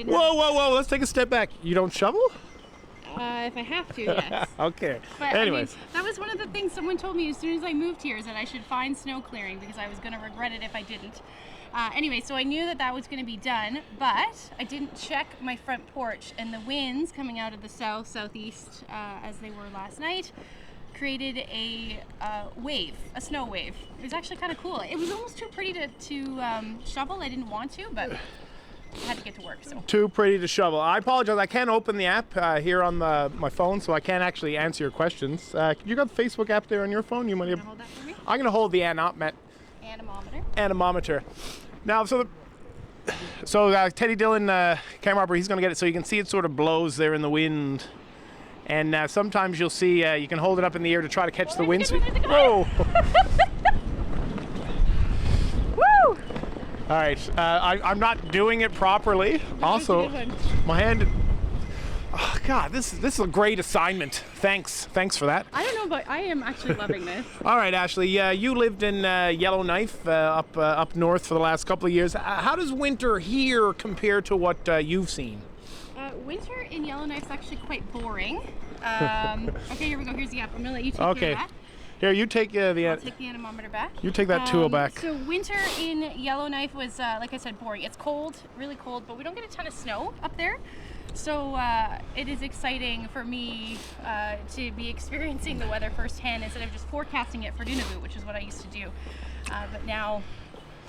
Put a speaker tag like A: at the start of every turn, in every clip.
A: didn't.
B: Whoa! Let's take a step back. You don't shovel?
A: If I have to, yes.
B: Okay.
A: But,
B: Anyways.
A: I mean, that was one of the things someone told me as soon as I moved here, is that I should find snow clearing because I was going to regret it if I didn't. Anyway, so I knew that that was going to be done, but I didn't check my front porch, and the winds coming out of the southeast, as they were last night, created a wave, a snow wave. It was actually kind of cool. It was almost too pretty to shovel. I didn't want to, but I had to get to work. So
B: Too pretty to shovel. I apologize. I can't open the app here on my phone, so I can't actually answer your questions. You got the Facebook app there on your phone? You might.
A: Can you hold that for me?
B: I'm going to hold the Anemometer. Now, so Teddy Dillon, camera operator, he's going to get it so you can see it sort of blows there in the wind. And sometimes you'll see you can hold it up in the air to try to catch the wind. Whoa!
A: Woo!
B: All right, I'm not doing it properly. Also, my hand. Oh God, this is a great assignment. Thanks for that.
A: I don't know, but I am actually loving this.
B: All right, Ashley. You lived in Yellowknife up north for the last couple of years. How does winter here compare to what you've seen?
A: Winter in Yellowknife is actually quite boring. Okay, here we go. Here's the app. I'm gonna let you take care of that.
B: Here, you take the.
A: I'll take the anemometer back.
B: You take that tool back.
A: So winter in Yellowknife was, like I said, boring. It's cold, really cold, but we don't get a ton of snow up there. So it is exciting for me to be experiencing the weather firsthand instead of just forecasting it for Nunavut, which is what I used to do. But now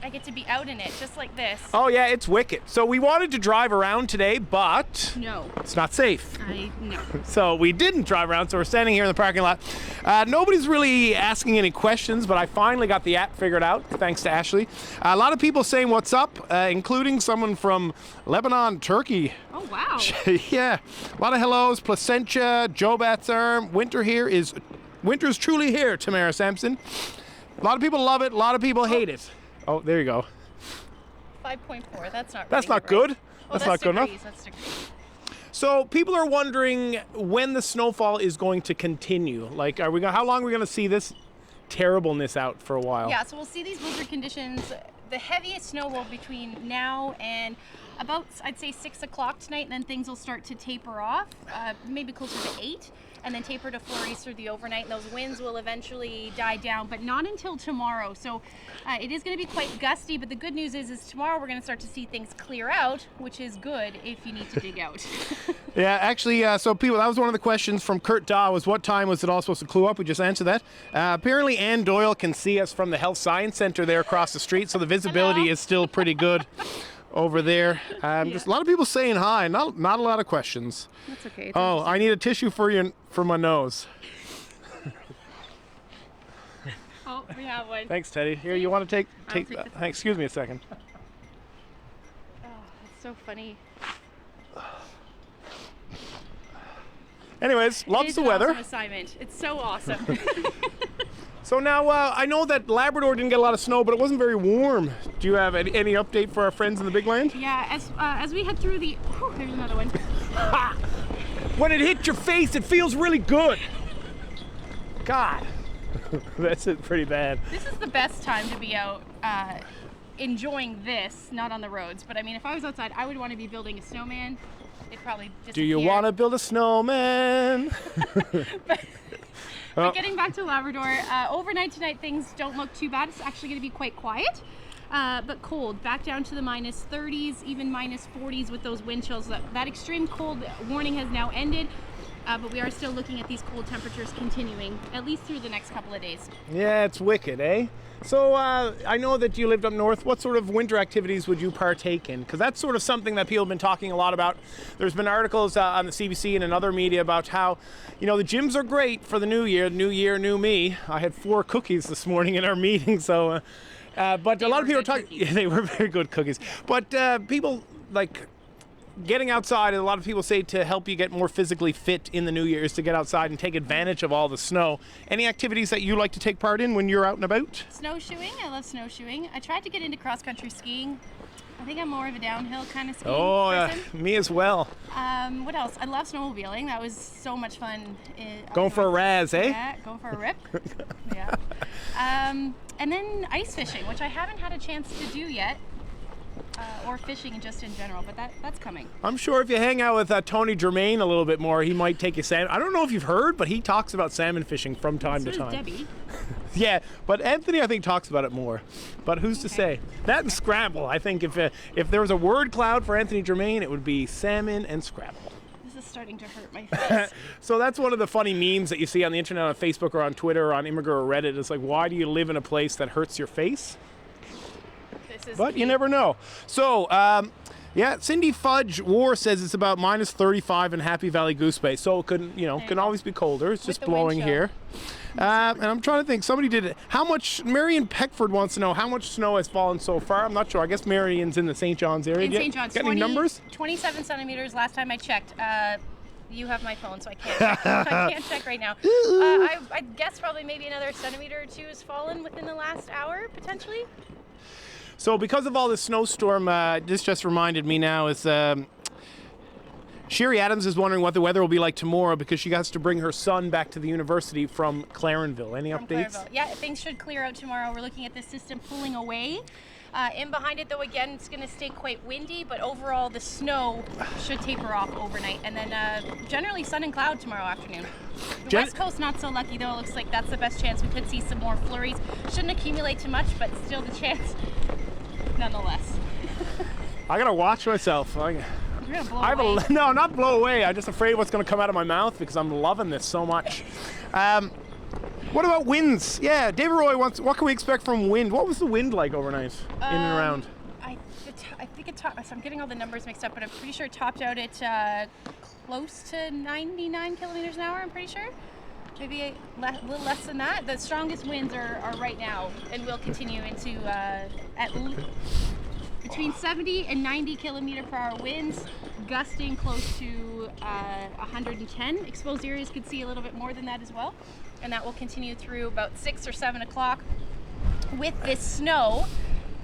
A: I get to be out in it, just like this.
B: Oh yeah, it's wicked. So we wanted to drive around today, but
A: no,
B: it's not safe.
A: No.
B: So we didn't drive around, so we're standing here in the parking lot. Nobody's really asking any questions, but I finally got the app figured out, thanks to Ashley. A lot of people saying what's up, including someone from Lebanon, Turkey.
A: Oh, wow.
B: Yeah, a lot of hellos. Placentia, Joe Batsarm. Winter's truly here, Tamara Sampson. A lot of people love it, a lot of people hate it. Oh, there you go.
A: 5.4, that's not
B: That's not good.
A: Oh,
B: that's not good enough.
A: That's degrees.
B: So people are wondering when the snowfall is going to continue. Like, how long are we going to see this terribleness out for a while?
A: Yeah, so we'll see these blizzard conditions. The heaviest snow will between now and about, I'd say, 6 o'clock tonight, and then things will start to taper off, maybe closer to 8, and then taper to flurries through the overnight, and those winds will eventually die down, but not until tomorrow. So it is going to be quite gusty, but the good news is tomorrow we're going to start to see things clear out, which is good if you need to dig out.
B: Yeah, actually, so people, that was one of the questions from Kurt Daw, was what time was it all supposed to clue up? We just answered that. Apparently Ann Doyle can see us from the Health Science Center there across the street, so the visibility is still pretty good over there. Just a lot of people saying hi, not a lot of questions.
A: That's okay.
B: Oh, I need a tissue for my nose.
A: Oh, we have one.
B: Thanks, Teddy. Here, you want to take
A: take
B: that?
A: this.
B: Excuse me a second.
A: Oh, that's so funny.
B: Anyways, loves the weather.
A: Awesome assignment. It's so awesome.
B: So now, I know that Labrador didn't get a lot of snow, but it wasn't very warm. Do you have any update for our friends in the Big Land?
A: Yeah, as we head through the... Whew, there's another one.
B: When it hit your face, it feels really good. God, that's it pretty bad.
A: This is the best time to be out enjoying this, not on the roads. But I mean, if I was outside, I would want to be building a snowman. It'd probably disappear.
B: Do you want to build a snowman?
A: But getting back to Labrador, overnight tonight things don't look too bad. It's actually going to be quite quiet, but cold. Back down to the minus 30s, even minus 40s with those wind chills. That extreme cold warning has now ended, but we are still looking at these cold temperatures continuing, at least through the next couple of days.
B: Yeah, it's wicked, eh? So I know that you lived up north. What sort of winter activities would you partake in? Because that's sort of something that people have been talking a lot about. There's been articles on the CBC and in other media about how, the gyms are great for the new year, new me. I had 4 cookies this morning in our meeting, so, but a lot of people are talking, yeah, they were very good cookies. But people, like, getting outside, and a lot of people say to help you get more physically fit in the new year is to get outside and take advantage of all the snow. Any activities that you like to take part in when you're out and about?
A: Snowshoeing. I love snowshoeing. I tried to get into cross-country skiing. I think I'm more of a downhill kind of skiing person.
B: Me as well.
A: What else? I love snowmobiling. That was so much fun.
B: Going for a raz, eh?
A: Yeah, going for a rip. Yeah. And then ice fishing, which I haven't had a chance to do yet. or fishing just in general, but that's coming.
B: I'm sure if you hang out with Tony Germain a little bit more, he might take you salmon. I don't know if you've heard, but he talks about salmon fishing from time to time.
A: Debbie.
B: Yeah, but Anthony, I think, talks about it more. But who's to say? That and Scrabble. I think if there was a word cloud for Anthony Germain, it would be salmon and Scrabble.
A: This is starting to hurt my face.
B: So that's one of the funny memes that you see on the internet, on Facebook or on Twitter or on Immigrant or Reddit. It's like, why do you live in a place that hurts your face? But you never know. So, yeah, Cindy Fudge War says it's about minus 35 in Happy Valley Goose Bay. So it can always be colder. It's just blowing here. And I'm trying to think. Somebody did it. How much? Marion Peckford wants to know how much snow has fallen so far. I'm not sure. I guess Marion's in the St. John's area.
A: In St. John's.
B: Got any numbers?
A: 27 centimeters last time I checked. You have my phone, so I can't check. I can't check right now. I guess probably maybe another centimeter or two has fallen within the last hour, potentially.
B: So because of all this snowstorm, this just reminded me now is Sherry Adams is wondering what the weather will be like tomorrow because she has to bring her son back to the university from Clarenville. Any updates?
A: Clarenville. Yeah, things should clear out tomorrow. We're looking at this system pulling away. In behind it, though, again, it's going to stay quite windy, but overall the snow should taper off overnight. And then generally sun and cloud tomorrow afternoon. The West Coast not so lucky, though. It looks like that's the best chance. We could see some more flurries. Shouldn't accumulate too much, but still the chance nonetheless.
B: I got to watch myself.
A: You're going to blow away.
B: No, not blow away. I'm just afraid what's going to come out of my mouth because I'm loving this so much. What about winds? Yeah, David Roy wants, what can we expect from wind? What was the wind like overnight in and around?
A: I think it topped, so I'm getting all the numbers mixed up, but I'm pretty sure it topped out at close to 99 kilometers an hour, I'm pretty sure. Maybe a little less than that. The strongest winds are right now and will continue into between 70 and 90 kilometer per hour winds, gusting close to 110. Exposed areas could see a little bit more than that as well. And that will continue through about 6 or 7 o'clock with this snow.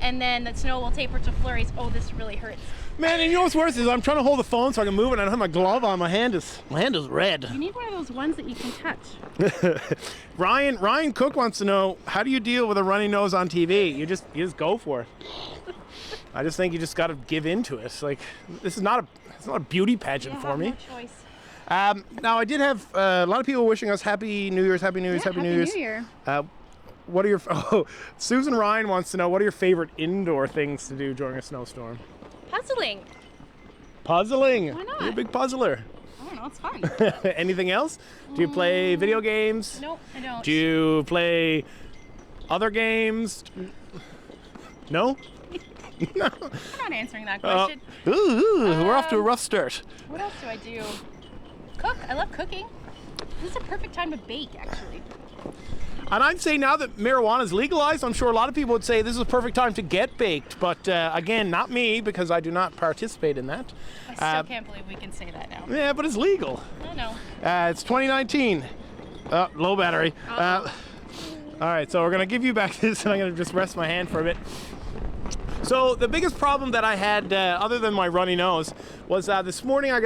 A: And then the snow will taper to flurries. Oh, this really hurts.
B: Man, and you know what's worse is I'm trying to hold the phone so I can move it. I don't have my glove on. My hand is red.
A: You need one of those ones that you can touch.
B: Ryan Cook wants to know, how do you deal with a runny nose on TV? You just go for it. I just think you just got to give into it. Like, this is not a beauty pageant for me.
A: No choice.
B: Now, I did have a lot of people wishing us Happy New Year's, Happy New Year's, Happy New Year's.
A: New Year.
B: What are your? Susan Ryan wants to know, what are your favorite indoor things to do during a snowstorm?
A: Puzzling.
B: Puzzling.
A: Why not?
B: You're a big puzzler.
A: I don't know. It's fun.
B: Anything else? Do you play video games?
A: Nope, I don't.
B: Do you play other games? No?
A: No. I'm not answering that question.
B: We're off to a rough start.
A: What else do I do? Cook. I love cooking. This is a perfect time to bake, actually.
B: And I'd say now that marijuana is legalized, I'm sure a lot of people would say this is a perfect time to get baked. But again, not me, because I do not participate in that.
A: I still can't believe we can say that now.
B: Yeah, but it's legal.
A: I know.
B: It's 2019. Low battery. All right, so we're going to give you back this, and I'm going to just rest my hand for a bit. So the biggest problem that I had, other than my runny nose, was this morning I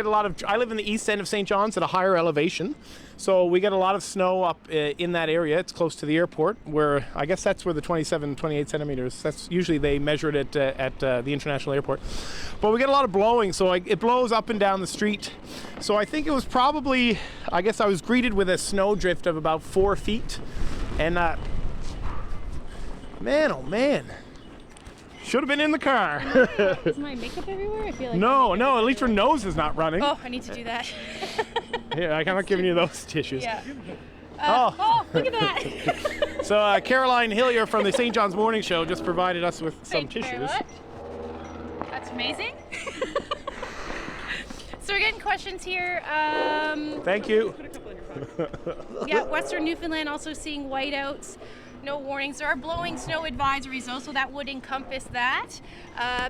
B: live in the east end of St. John's at a higher elevation. So we get a lot of snow up in that area. It's close to the airport, where I guess that's where the 28 centimeters, that's usually they measure it at the international airport. But we get a lot of blowing, so it blows up and down the street. So I think it was probably, I guess I was greeted with a snow drift of about 4 feet. And man, oh man. Should have been in the car.
A: Is my makeup everywhere? I feel like
B: no, at least your nose is not running.
A: Oh, I need to do that.
B: Here, I'm not giving you those tissues.
A: Yeah.
B: Oh,
A: look at that.
B: So Caroline Hillier from the St. John's Morning Show just provided us with some tissues.
A: That's amazing. So we're getting questions here.
B: Thank you.
A: Yeah, Western Newfoundland also seeing whiteouts. No warnings. There are blowing snow advisories though, so that would encompass that.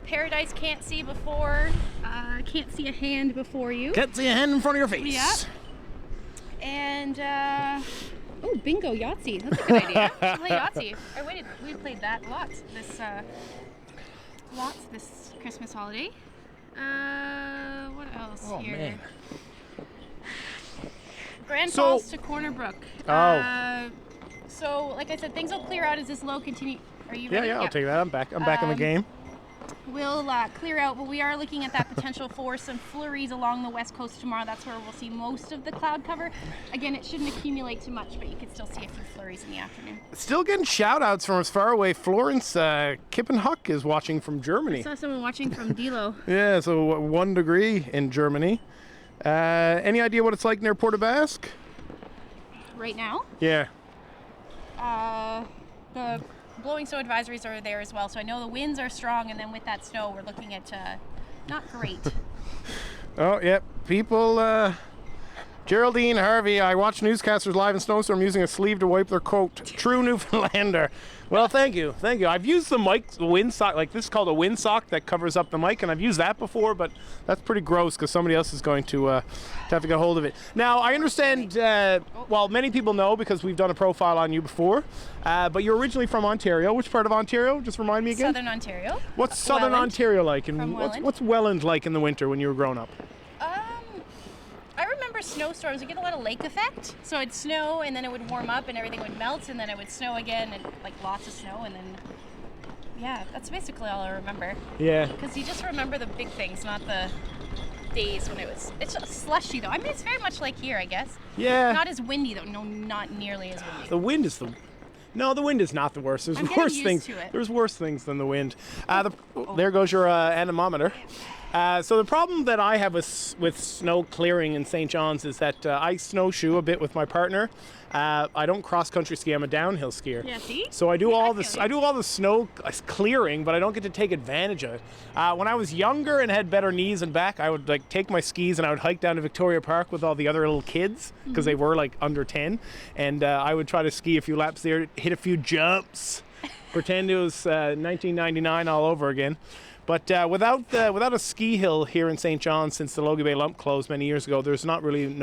A: Paradise can't see before. Can't see a hand before you.
B: Can't see a hand in front of your face.
A: Yeah. And bingo, Yahtzee. That's a good idea. Play Yahtzee. We played that lots this Christmas holiday. What else here?
B: Man.
A: Grand Falls to Corner Brook. So, like I said, things will clear out as this low continue. Are you ready?
B: Yeah, I'll take that. I'm back in the game.
A: will clear out, but we are looking at that potential for some flurries along the west coast tomorrow. That's where we'll see most of the cloud cover. Again, it shouldn't accumulate too much, but you can still see a few flurries in the afternoon.
B: Still getting shout outs from as far away. Florence Kippenhuck is watching from Germany.
A: I saw someone watching from Dilo.
B: Yeah, so 1 degree in Germany. Any idea what it's like near Port aux Basques?
A: Right now?
B: Yeah.
A: The blowing snow advisories are there as well, so I know the winds are strong, and then with that snow, we're looking at not great.
B: Oh, yep. People, Geraldine Harvey, I watch newscasters live in snowstorm using a sleeve to wipe their coat. True Newfoundlander. Well, thank you. Thank you. I've used the mic, the wind sock, like this is called a wind sock that covers up the mic, and I've used that before, but that's pretty gross because somebody else is going to have to get hold of it. Now, I understand, well, many people know because we've done a profile on you before, but you're originally from Ontario. Which part of Ontario? Just remind me again.
A: Southern Ontario.
B: What's Southern Ontario like? And what's Welland like in the winter when you were growing up?
A: I remember snowstorms. We get a lot of lake effect. So it'd snow and then it would warm up and everything would melt and then it would snow again and like lots of snow and then, yeah, that's basically all I remember.
B: Yeah.
A: Because you just remember the big things, not the days when it's just slushy though. I mean, it's very much like here, I guess.
B: Yeah.
A: Not as windy though. No, not nearly as windy.
B: The wind is No, the wind is not the worst. There's worse things. There's worse things than the wind. There goes your anemometer. So the problem that I have with snow clearing in St. John's is that I snowshoe a bit with my partner. I don't cross-country ski. I'm a downhill skier.
A: Yeah, see?
B: So I do all this. I do all the snow clearing, but I don't get to take advantage of it. When I was younger and had better knees and back, I would like take my skis and I would hike down to Victoria Park with all the other little kids because they were like under 10, and I would try to ski a few laps there, hit a few jumps, pretend it was 1999 all over again. But without a ski hill here in St. John's since the Logie Bay Lump closed many years ago, there's not really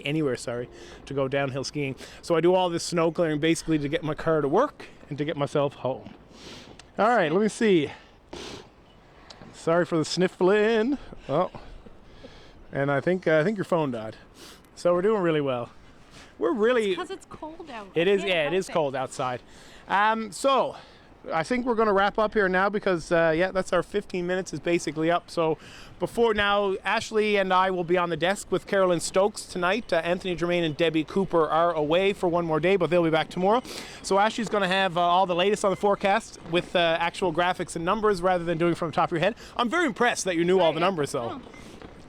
B: anywhere to go downhill skiing. So I do all this snow clearing basically to get my car to work and to get myself home. All right, let me see. Sorry for the sniffling. Oh, and I think your phone died. So we're doing really well. We're really
A: because it's cold out.
B: It is, yeah, it is cold outside. So I think we're going to wrap up here now because, yeah, that's our 15 minutes is basically up. So before now, Ashley and I will be on the desk with Carolyn Stokes tonight. Anthony Germain and Debbie Cooper are away for one more day, but they'll be back tomorrow. So Ashley's going to have all the latest on the forecast with actual graphics and numbers rather than doing it from the top of your head. I'm very impressed that you knew all the numbers, though.
A: Oh.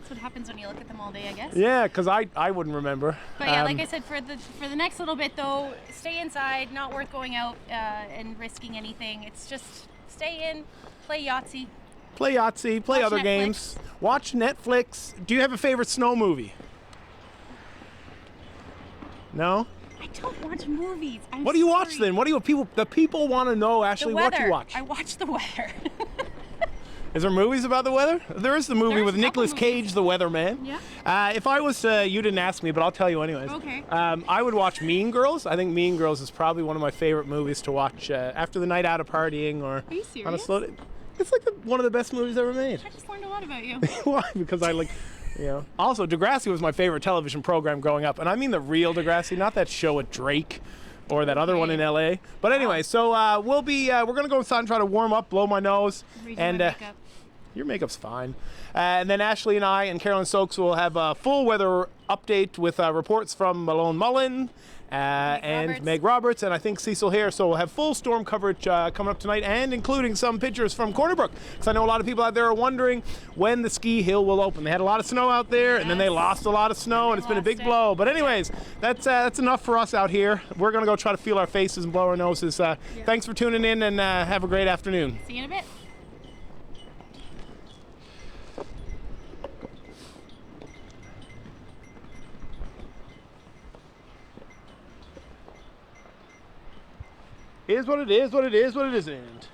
A: That's what happens when you look at them all day, I guess.
B: Yeah, because I wouldn't remember.
A: But yeah, like I said, for the next little bit though, stay inside. Not worth going out and risking anything. It's just stay in, play Yahtzee.
B: Play Yahtzee, play other games. Watch Netflix. Do you have a favorite snow movie? No?
A: I don't watch movies.
B: What do you watch then? What do the people want to know, Ashley, what you watch?
A: I watch the weather.
B: Is there movies about the weather? There is the movie with Nicolas Cage, The Weatherman.
A: Yeah.
B: If I was, you didn't ask me, but I'll tell you anyways.
A: Okay.
B: I would watch Mean Girls. I think Mean Girls is probably one of my favorite movies to watch after the night out of partying or
A: Are you serious?
B: on a slow day. It's like one of the best movies ever made.
A: I just learned a lot about you.
B: Why? Because I like, you know. Also, Degrassi was my favorite television program growing up, and I mean the real Degrassi, not that show with Drake. Or that other one in LA. But anyway, so we're gonna go inside and try to warm up, blow my nose, and your makeup's fine. And then Ashley and I and Carolyn Stokes will have a full weather update with reports from Malone Mullen and Meg Roberts, and I think Cecil Hare. So we'll have full storm coverage coming up tonight, and including some pictures from Corner Brook, because I know a lot of people out there are wondering when the ski hill will open. They had a lot of snow out there, and then they lost a lot of snow, and it's been a big blow. But anyways, that's enough for us out here. We're gonna go try to feel our faces and blow our noses. Thanks for tuning in, and have a great afternoon.
A: See you in a bit.
B: Is what it is, what it is, what it isn't.